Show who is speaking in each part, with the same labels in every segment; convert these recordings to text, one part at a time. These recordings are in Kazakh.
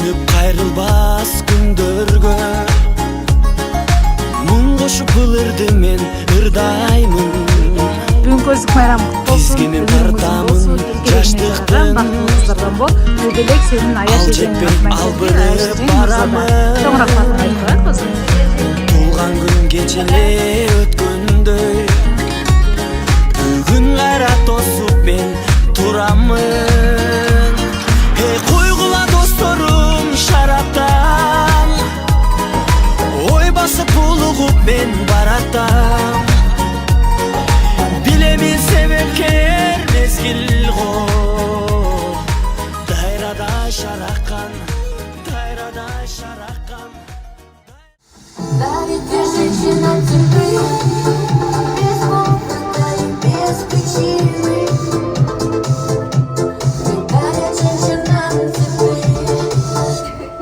Speaker 1: Dönüp kayrılbas gündörgö Mun koşup ılırdı men ırdaymun
Speaker 2: Бүгүнкү өзүк майрам куту болсун.
Speaker 1: Тизгини тартамын жаштыктын
Speaker 2: бактыңыздардан бол. Көбелек сенин аяш эжеңин
Speaker 1: албырып барамын
Speaker 2: Чоң рахматын айтып коебуз.
Speaker 1: Тулган күн кечеле өткөндөй Бүгүн кайра тосуп мен турамын Койгула досторум шараптан Ой басып булугуп мен баратам Билемин себепкер мезгил го Дайрадай шараккан Дайрадай шараккан
Speaker 3: Да ведь ты женщина теперь без повода и без причины. Другая женщина теперь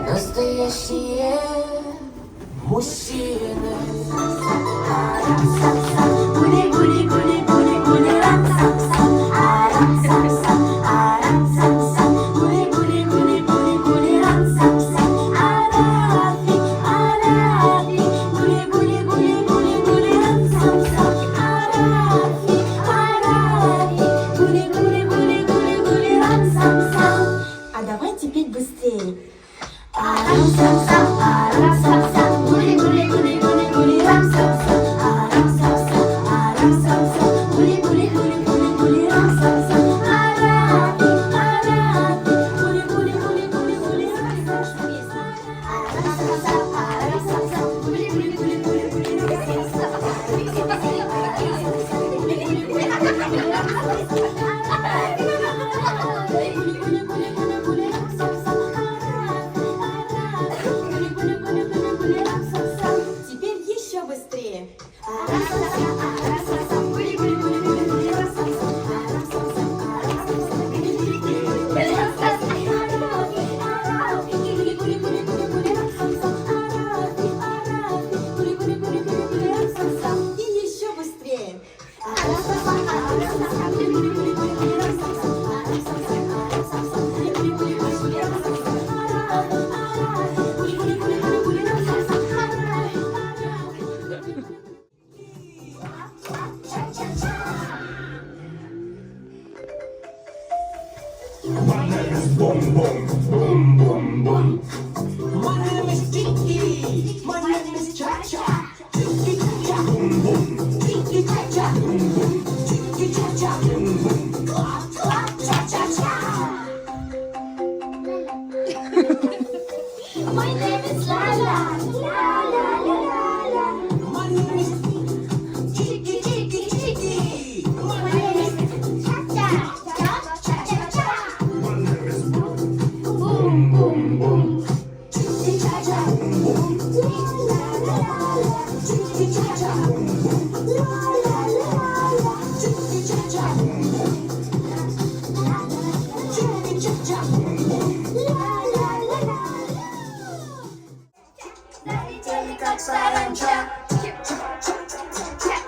Speaker 3: настоящие мужчины. Гули, гули, гули, гули, гули, рам-сам-сам, арам-сам-сам, арам-сам-сам, гули, гули, гули, гули, гули, рам-сам-сам, арафи, арафи, гули, гули, гули, гули, гули, рам-сам-сам, арафи, арафи, гули, гули, гули, гули, гули, рам-сам-сам. А давайте петь быстрее. Арам-сам-сам, арам-сам-сам, гули, гули, гули, гули, гули, рам-сам-сам, арам-сам-сам, арам-сам-сам, гули, гули, гули, гули, гули, рам-сам-сам, арафи, арафи, гули, гули, гули, гули, гули, рам-сам-сам, арам-сам-сам, арам-сам-сам, гули, гули, гули, гули, гули, рам-сам-сам, теперь еще быстрее. И еще быстрее.
Speaker 4: My name is Boom Boom, Boom Boom Boom. My name is Tiki, my name is Cha Cha. Tiki Cha Cha, Boom Boom. Tiki Cha Cha, Boom Boom. Tiki Cha Cha, Boom Boom. Clap Clap Cha Cha Cha.
Speaker 3: My name is Lala, Lala, Lala.
Speaker 4: My name is Tiki Tiki Tiki. My name is
Speaker 3: Cha-cha, cha-cha-cha-cha.
Speaker 4: My name is
Speaker 3: Boom, boom, boom.
Speaker 4: Tiki Cha Cha, Boom Boom. Tiki Cha Cha, Boom Boom. Tiki Cha Cha, Boom Boom. Tiki Cha Cha, Boom Boom.
Speaker 3: Залетели как саранча.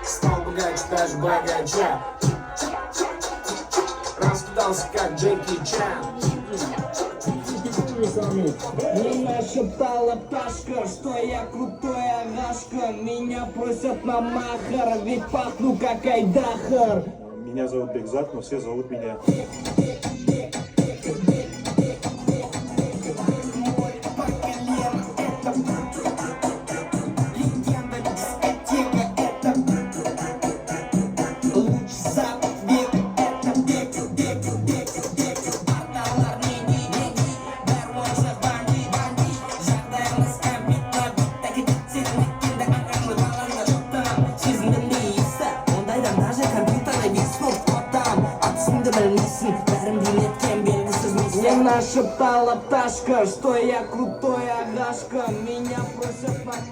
Speaker 4: Стал богаче, даже богача. Раскидался, как Джеки Чан.
Speaker 5: Мне нашептала пташка, что я крутой агашка. Меня просят на махар, ведь пахну как айдахар.
Speaker 6: Меня зовут Бекзат, но все зовут меня.
Speaker 5: Легенда дискотека, это луч запад века, это век, век, век, век. Аталар не, дарвоша банди. Жағдайымыз кәмпит кетсеңдіктен де қаңғамы баланды жоқтам. Сезімді нейісі, ондайдан даже компьютерда вес болып қотам. Атысыңды білмейсің, бәрін бейнеткен белгісіз миссия. Мне нашептала пташка, что я крутой агашка. Меня просят на махар.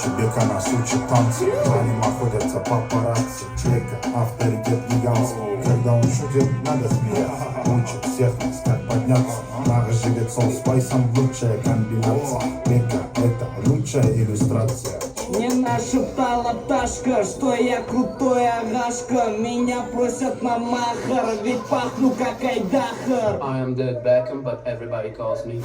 Speaker 7: тебе она сучит танцы. За ним охотятся папарацци. Чека, авторитет гигантский. Когда он шутит, надо смеяться. Учит всех нас, как подняться. Наш живет сол спайсом, лучшая комбинация. Века, это лучшая иллюстрация.
Speaker 5: Мне нашептала пташка, что я крутой агашка. Меня просят на махар, ведь пахну как Айдахар.
Speaker 8: I am David Beckham, but everybody calls me.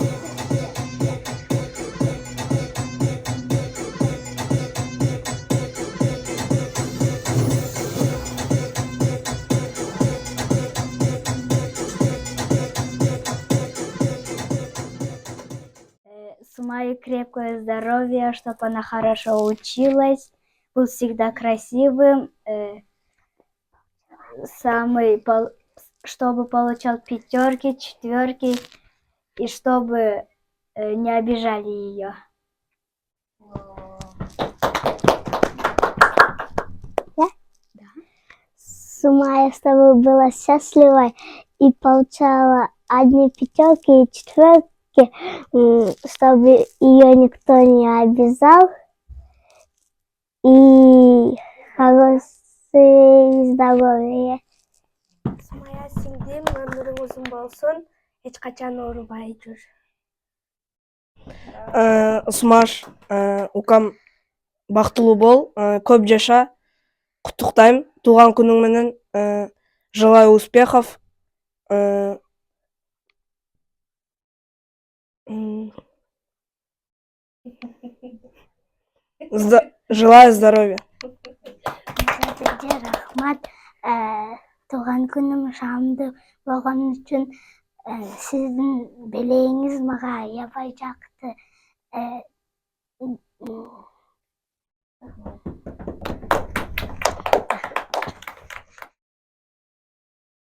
Speaker 3: Сумае крепкое здоровье, чтобы она хорошо училась, был всегда красивым, чтобы получал 5, 4, и чтобы не обижали ее.
Speaker 9: Сумая, чтобы была счастливой и получала 1 5 и 4, чтобы ее никто не обижал, и хорошее здоровье.
Speaker 3: Сумая сиңдим, өмүрүң узун болсун, эч качан оорубай жүр.
Speaker 10: Смаш, укам бактылуу бол, көп жаша. Куттуктайм туулган күнүң менен. Желаю успехов. Желаю здоровья.
Speaker 9: Рахмат. Туулган күнүм шаамдуу болгон үчүн сиздин белегиңиз мага аябай жакты.